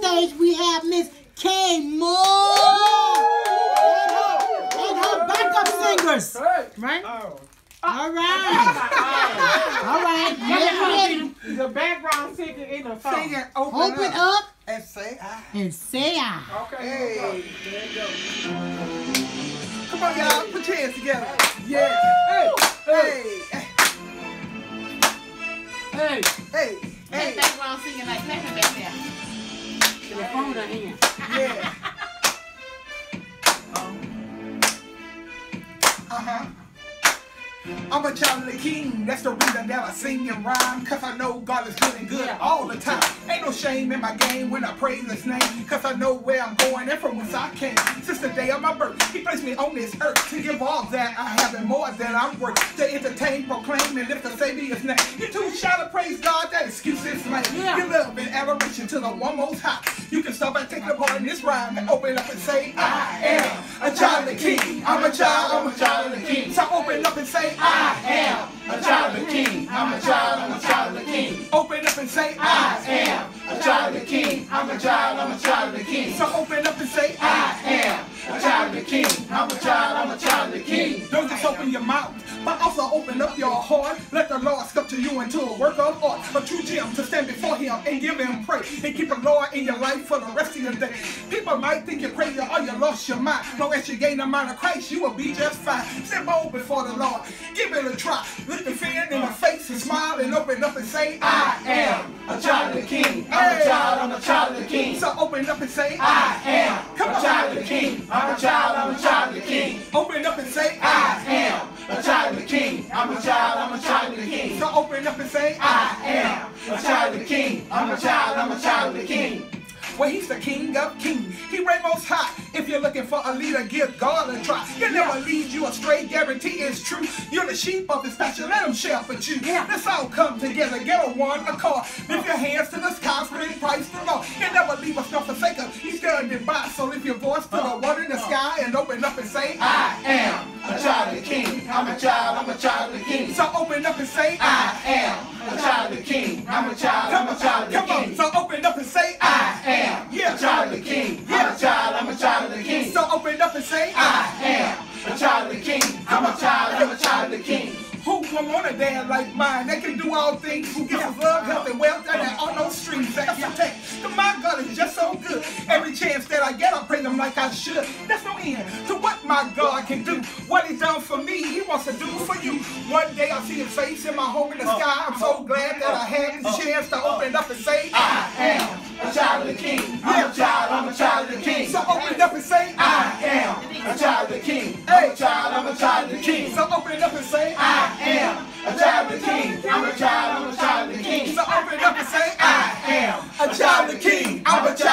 stage we have Miss K-mor and her backup singers. Right? All right. All right. Get ready. The background singer in the song. Sing it, Open up and say I. and say I. Okay. Hey. There you go. Come on, y'all. Put your hands together. Yeah. Hey. Hey. Hey. Hey. That Hey. background singing like clapping back there. The phone in her hand. Yeah. I'm a child of the king, that's the reason that I sing and rhyme. Cause I know God is good and good all the time. Ain't no shame in my game when I praise his name. Cause I know where I'm going and from whence I came. Since the day of my birth, he placed me on this earth to give all that I have and more than I'm worth. To entertain, proclaim, and lift the Savior's name. You too shout and praise God, that excuse is lame. Give love and adoration to the one most high. You can stop and take the part in this rhyme and open up and say, I am a child of the king. I'm a child of the king. So open up and say, I am a child of the king. I'm a child of the king. Open up and say, I am a child of the king. I'm a child of the king. So open up and say, I am a child of the king. I'm a child of the king. Don't just open your mouth, but also open up your heart. Let the Lord sculpture you into a work of art, a true gem to stand before him and give him praise. And keep the Lord in your life for the rest of your day. People might think you're crazy or you lost your mind. Long as you gain the mind of Christ, you will be just fine. Step bold before the Lord. Give it a try. Look the fear in the face and smile and open up and say, I am a child of the king. I'm a child of the king. So open up and say, I am a child of the king. I'm a child of the king. Open up and say, I am a child of the king. I'm a child of the king. So open up and say, I am a child of the king. I'm a child of the king. Well, he's the king of kings. He reigns most high. If you're looking for a leader, give God a try. He'll never lead you astray, guarantee it's true. You're the sheep of his pasture, let him shepherd you. Let's all come together, get on one accord. Lift your hands to the sky, scream praise the Lord. He'll never leave us nor forsake us. He's standing by, so lift your voice to the one in the sky and open up and say, I am a child of the king. I'm a child of the king. So open up and say, I am a child of the king. I'm a child of the king. Come on, so open up and say, I am a child of the king. I'm a child of the king. So open up and say, I am a child of the king. I'm a child of the king. Who will want a dad like mine that can do all things? Who gives us love, health, and wealth, and there are no strings that can take. Cause my God is just so good. Every chance that I get, I praise him like I should. There's no end to what my God can do. What he's done for me, he wants to do for you. One day I'll see his face in my home in the sky. I'm so glad that I had this chance to open up and say, I am a child of the king. I'm a child of the king. So open up and say, I am a child of the king. I'm a child of the king. So open up and say, I am a child of the king. I'm a child of the king. So open up and say, I am a child of the king. I'm a child